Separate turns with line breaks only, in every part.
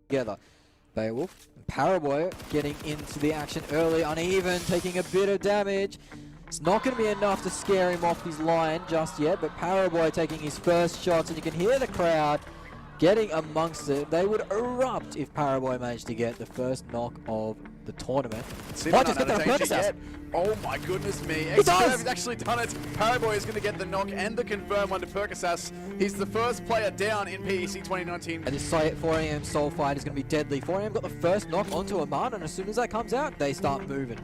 together. Beowulf and Paraboy getting into the action early, uneven, taking a bit of damage. It's not going to be enough to scare him off his line just yet, but Paraboy taking his first shots, and you can hear the crowd getting amongst it. They would erupt if Paraboy managed to get the first knock of the tournament. What, just get that Percocet?
Oh my goodness me.
He does!
He's actually done it. Paraboy is going to get the knock and the confirm one to Percocet. He's the first player down in PEC 2019.
And this 4am Soul fight is going to be deadly. 4am got the first knock onto Aman, and as soon as that comes out, they start moving.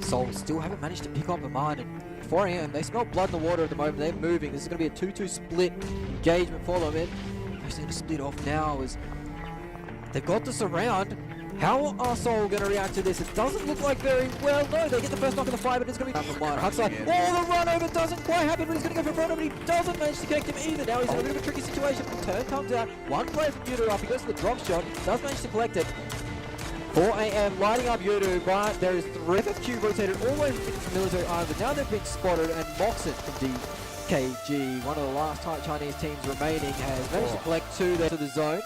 Soul still haven't managed to pick up Aman, and 4am, they smell blood in the water at the moment. They're moving. This is going to be a 2-2 split engagement for them. They're going to split off now as they've got this around. How are Soul going to react to this? It doesn't look like very well. No, they get the first knock of the fight, but it's going to be from one. Huxley, the run over doesn't quite happen, but he's going to go for front, but he doesn't manage to connect him either. Now he's in a bit of a tricky situation. The turn comes out. One play from Yudu up. He goes to the drop shot. Does manage to collect it. 4am lighting up Yudu, but there is FFQ rotated all the way from Military Island, but now they've been spotted, and Moxon from DKG, one of the last Chinese teams remaining, has managed to collect two there to the zone.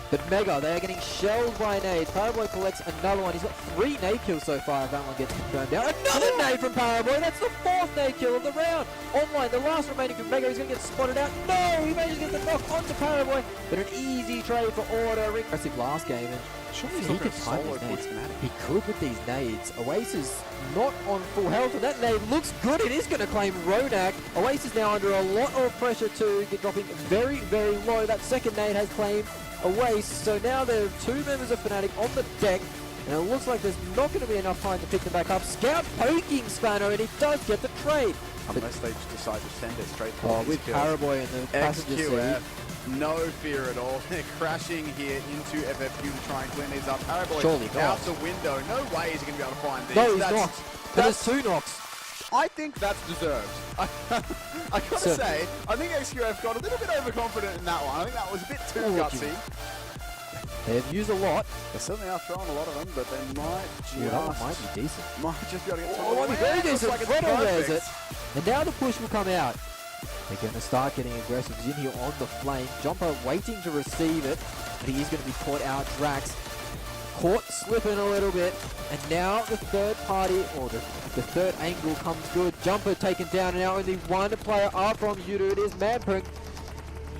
But Mega, they are getting shelled by nades. Paraboy collects another one. He's got 3 nade kills so far if that one gets confirmed now. Another nade from Paraboy. That's the 4th nade kill of the round. Online, the last remaining from Mega. He's going to get spotted out. No, he managed to get the knock onto Paraboy. But an easy trade for Order. Aggressive last game. And surely he could time these nades. He could with these nades. Oasis not on full health, and that nade looks good. It is going to claim Ronak. Oasis now under a lot of pressure too. Dropping very, very low. That second nade has claimed Oasis. So now there are 2 members of Fnatic on the deck, and it looks like there's not going to be enough time to pick them back up. Scout poking Spano, and he does get the trade.
Unless they just decide to send it straight to
with Paraboy in the passenger seat.
No fear at all. They're crashing here into FFQ to try and clean these up. Paraboy
surely
out the window. No way is he going to be able to find these.
No, he's not. There's 2 knocks.
I think that's deserved. I gotta say, I think XQF got a little bit overconfident in that one. I think that was a bit too gutsy.
They've used a lot.
They certainly are throwing a lot of them, but they might just...
that one might be decent.
Might just be able to get
it might be very decent. Fredo wears it. And now the push will come out. They're going to start getting aggressive. He's in here on the flame. Jumper waiting to receive it. But he is going to be caught out. Drax caught slipping a little bit. And now the third party, or the third angle comes good. Jumper taken down, and now only one player up from Yudu. It is Manpunk.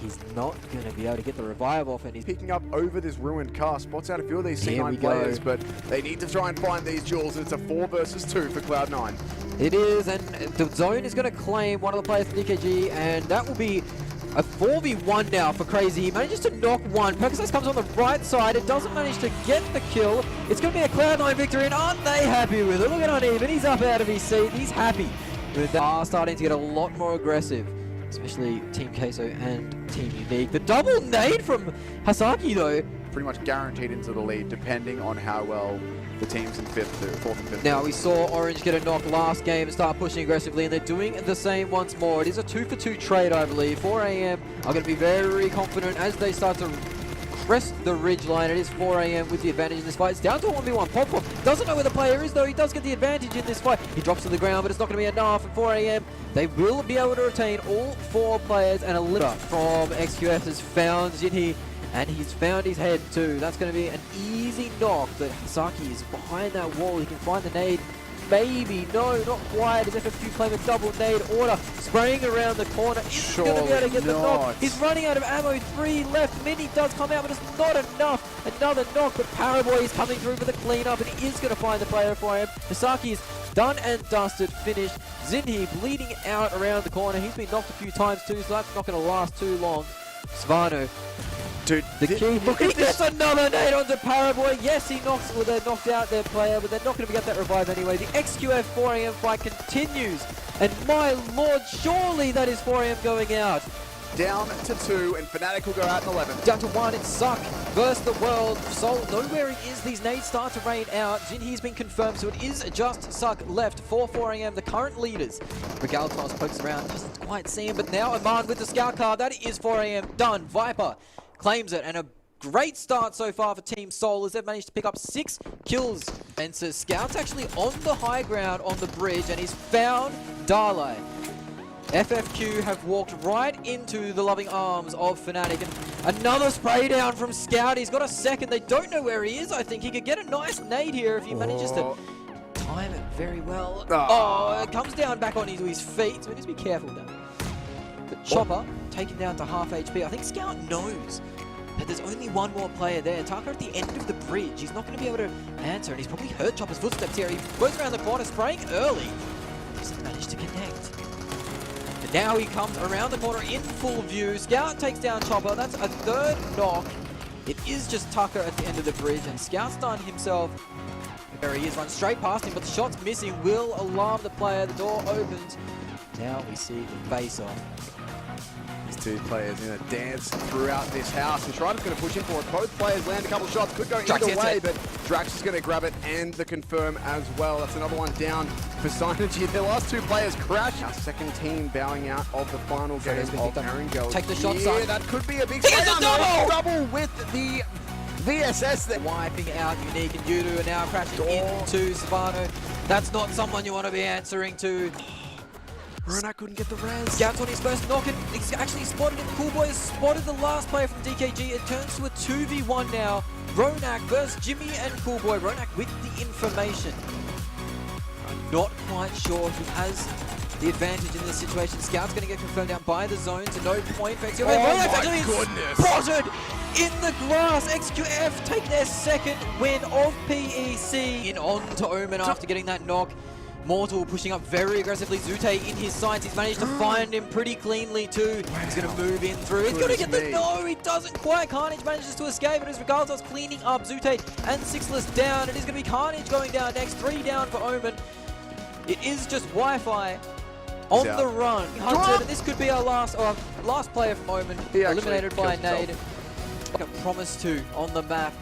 He's not going to be able to get the revive off, and he's
picking up over this ruined car. Spots out a few of these C9 players, but they need to try and find these jewels. It's a 4 versus 2 for Cloud9.
It is, and the zone is going to claim one of the players from DKG, and that will be a 4v1 now for Crazy. He manages to knock one. Percocet comes on the right side. It doesn't manage to get the kill. It's going to be a Cloud9 victory, and aren't they happy with it? Look at Uneven. He's up out of his seat. He's happy with that. Are starting to get a lot more aggressive, especially Team Queso and Team Unique. The double nade from Hasaki, though.
Pretty much guaranteed into the lead, depending on how well the teams in 4th and 5th.
Now, we saw Orange get a knock last game and start pushing aggressively, and they're doing the same once more. It is a 2-for-2 trade, I believe. 4am are going to be very confident as they start to crest the ridge line. It is 4am with the advantage in this fight. It's down to a 1v1. Pop doesn't know where the player is, though. He does get the advantage in this fight. He drops to the ground, but it's not going to be enough. At 4am, they will be able to retain all 4 players, and a litter from XQF has found Jinhee, and he's found his head too. That's going to be an easy knock, but Hasaki is behind that wall. He can find the nade. Maybe. No, not quite. As FFQ claim a double nade. Order spraying around the corner. Isn't going to be able to get the knock. He's running out of ammo. 3 left. Mini does come out, but it's not enough. Another knock, but Paraboy is coming through for the cleanup, and he is going to find the player for him. Hasaki is done and dusted, finished. Zinhi bleeding out around the corner. He's been knocked a few times too, so that's not going to last too long. Svano.
Dude,
the key. He gets another nade onto Paraboy. Yes, he knocks. Well, they knocked out their player, but they're not going to get that revive anyway. The XQF 4am fight continues, and my lord, surely that is 4am going out.
Down to 2, and Fnatic will go out in 11.
Down to 1, it's Suck versus the world. Soul, know where he is. These nades start to rain out. Jinhee's been confirmed, so it is just Suck left for 4am, the current leaders. Regaltos pokes around, doesn't quite see him, but now Aman with the scout card. That is 4am done. Viper claims it, and a great start so far for Team Soul as they've managed to pick up 6 kills. And so Scout's actually on the high ground on the bridge, and he's found Darley. FFQ have walked right into the loving arms of Fnatic. And another spray down from Scout. He's got a second. They don't know where he is. I think he could get a nice nade here if he manages to time it very well. Oh, it comes down back onto his feet, so he needs to be careful now. But Chopper taken down to half HP. I think Scout knows that there's only one more player there. Taka at the end of the bridge. He's not going to be able to answer, and he's probably heard Chopper's footsteps here. He goes around the corner, spraying early. Doesn't manage to connect. And now he comes around the corner in full view. Scout takes down Chopper. That's a third knock. It is just Tucker at the end of the bridge, and Scout's done himself. There he is, run straight past him, but the shot's missing. Will alarm the player. The door opens. Now we see the face-off.
These two players in a dance throughout this house. And Shrider's going to push in for it. Both players land a couple of shots. Could go
Drax
either way,
it.
but Drax is going to grab it and the confirm as well. That's another one down for Synergy. The last two players crash. Our second team bowing out of the final game of Erangel.
Take the shot,
yeah,
son.
That could be a big
Here's a double!
Double with the VSS there.
Wiping out Unique, and Yudu are now crashing into Savano. That's not someone you want to be answering to.
Ronak couldn't get the res.
Scout's on his first knock, and he's actually spotted him. Coolboy has spotted the last player from DKG. It turns to a 2v1 now. Ronak versus Jimmy and Coolboy. Ronak with the information. I'm not quite sure if he has the advantage in this situation. Scout's going to get confirmed down by the zone, so no point for XQF.
Oh my goodness!
Spotted in the grass. XQF take their second win of PEC. In on to Omen after getting that knock. Mortal pushing up very aggressively. Zute in his sights. He's managed to find him pretty cleanly too. Wow. He's going to move in through. He's going to get the... No, he doesn't quite. Carnage manages to escape. It is Regaldos cleaning up Zute and Sixless down. It is going to be Carnage going down next. 3 down for Omen. It is just Wi-Fi on the run. Hunted, and this could be our last player from Omen. Eliminated by Nade. Like a promise to on the map.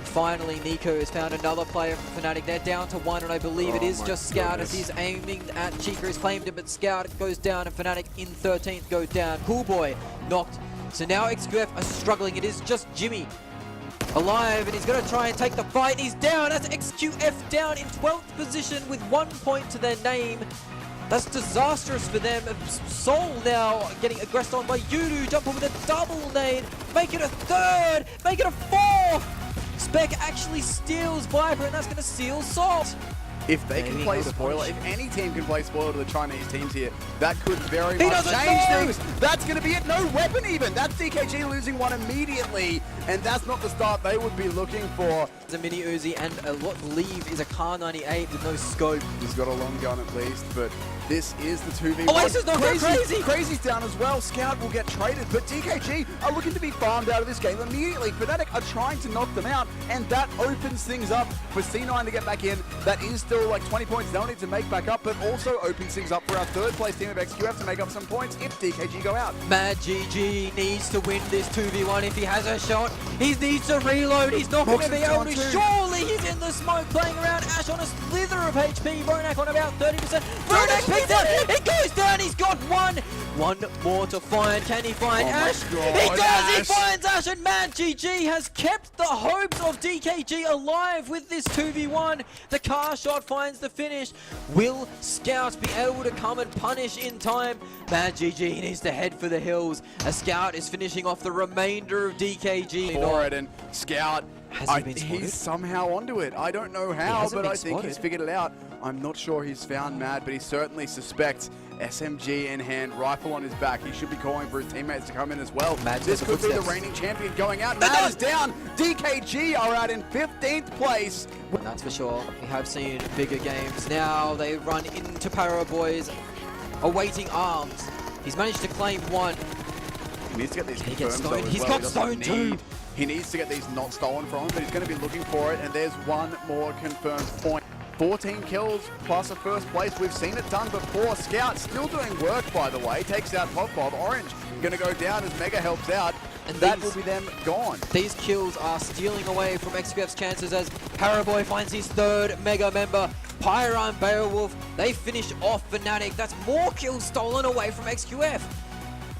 Finally, Nico has found another player from Fnatic. They're down to 1, and I believe it is just Scout as he's aiming at Chica. He's claimed him, but Scout goes down, and Fnatic in 13th go down. Coolboy knocked. So now XQF are struggling. It is just Jimmy alive, and he's going to try and take the fight. He's down. That's XQF down in 12th position with 1 point to their name. That's disastrous for them. Soul now getting aggressed on by Yudu. Jump on with a double nade. Make it a third. Make it a fourth. Spec actually steals Viper, and that's going to seal Salt.
If they can play spoiler, if any team can play spoiler to the Chinese teams here, that could very much change things. That's going to be it. No weapon even. That's DKG losing one immediately, and that's not the start they would be looking for.
It's a mini Uzi, and what leave is a Car 98 with no scope.
He's got a long gun at least, but this is the 2v1.
Oh, this is not crazy.
Crazy's down as well. Scout will get traded, but DKG are looking to be farmed out of this game immediately. Fnatic are trying to knock them out, and that opens things up for C9 to get back in. That is still like 20 points they'll need to make back up, but also opens things up for our third place team of XQF to make up some points if DKG go out.
Mad GG needs to win this 2v1 if he has a shot. He needs to reload. He's not going to be able to. Surely he's in the smoke playing around. Ash on a slither of HP. Ronak on about 30%. Ronak picks up. It goes down. He's got one. One more to find. Can he find Ash? He does. Ash. He finds Ash, and Mad GG has kept the hopes of DKG alive with this 2v1. The car shot finds the finish. Will Scout be able to come and punish in time? Mad GG needs to head for the hills. A Scout is finishing off the remainder of DKG.
For it, and Scout,
been
he's somehow onto it. I don't know how, but I think he's figured it out. I'm not sure he's found Mad, but he certainly suspects. SMG in hand, rifle on his back. He should be calling for his teammates to come in as well. This could be the reigning champion going out. Mad is down. DKG are out in 15th place.
And that's for sure. We have seen bigger games. Now they run into Para Boys, awaiting arms. He's managed to claim one.
He needs to get these confirmed.
He's got stone too.
He needs to get these not stolen from him, but he's going to be looking for it, and there's one more confirmed point. 14 kills plus a first place. We've seen it done before. Scout still doing work, by the way. Takes out Pubg. Orange going to go down as Mega helps out. And that will be them gone.
These kills are stealing away from XQF's chances as Paraboy finds his third Mega member. Pyra and Beowulf, they finish off Fnatic. That's more kills stolen away from XQF.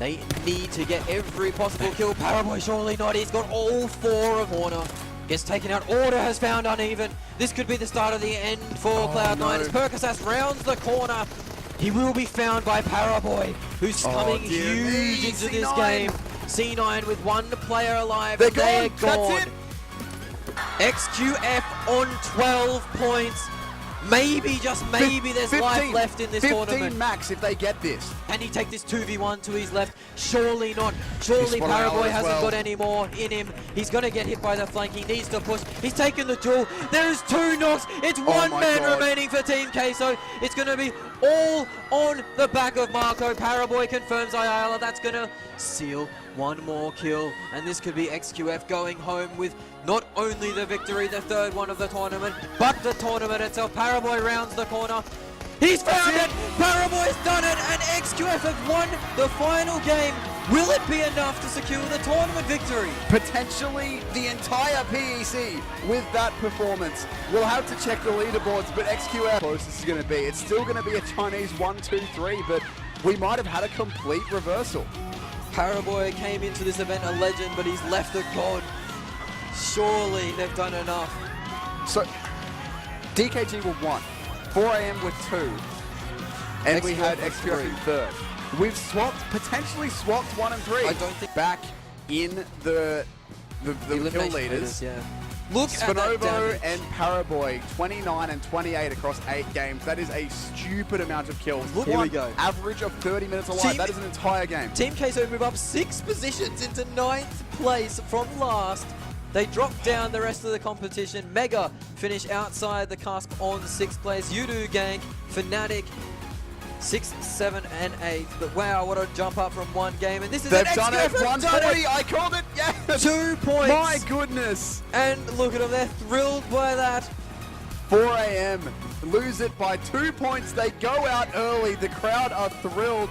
They need to get every possible kill. Paraboy surely not. He's got all 4 of Warner. Gets taken out. Order has found uneven. This could be the start of the end for Cloud9 as Percocet rounds the corner. He will be found by Paraboy, who's coming
dear
huge
me,
into this
C9.
game. C9 with one player alive.
They're
They're
gone. That's it.
XQF on 12 points. Maybe, just maybe, there's life left in this
15
tournament.
max if they get this.
Can he take this 2v1 to his left? Surely not. Surely Paraboy hasn't got any more in him. He's going to get hit by the flank. He needs to push. He's taken the duel. There's 2 knocks. It's one man remaining for Team Queso. It's going to be all on the back of Marco. Paraboy confirms Ayala. That's going to seal one more kill. And this could be XQF going home with not only the victory, the 3rd one of the tournament, but the tournament itself. Paraboy rounds the corner. He's found it! Paraboy's done it, and XQF have won the final game. Will it be enough to secure the tournament victory?
Potentially the entire PEC with that performance. We'll have to check the leaderboards, but XQF closest is going to be. It's still going to be a Chinese 1-2-3, but we might have had a complete reversal.
Paraboy came into this event a legend, but he's left a god. Surely they've done enough.
So, DKG were 1, 4am with 2, and we had XQF in 3rd. We've potentially swapped 1 and 3.
I don't think
back in the kill leaders.
Yeah. Look at that
Spinovo
damage.
and Paraboy, 29 and 28 across 8 games. That is a stupid amount of kills.
Look, here we go.
Average of 30 minutes alive. That is an entire game.
Team Queso move up 6 positions into 9th place from last. They drop down the rest of the competition. Mega finish outside the cusp on 6th place. Yudu Gang, Fnatic, 6th, 7th, and 8th. But wow, what a jump up from one game. And this is
They've done it. 140. I called it. Yes.
2 points.
My goodness.
And look at them. They're thrilled by that.
4am. Lose it by 2 points. They go out early. The crowd are thrilled.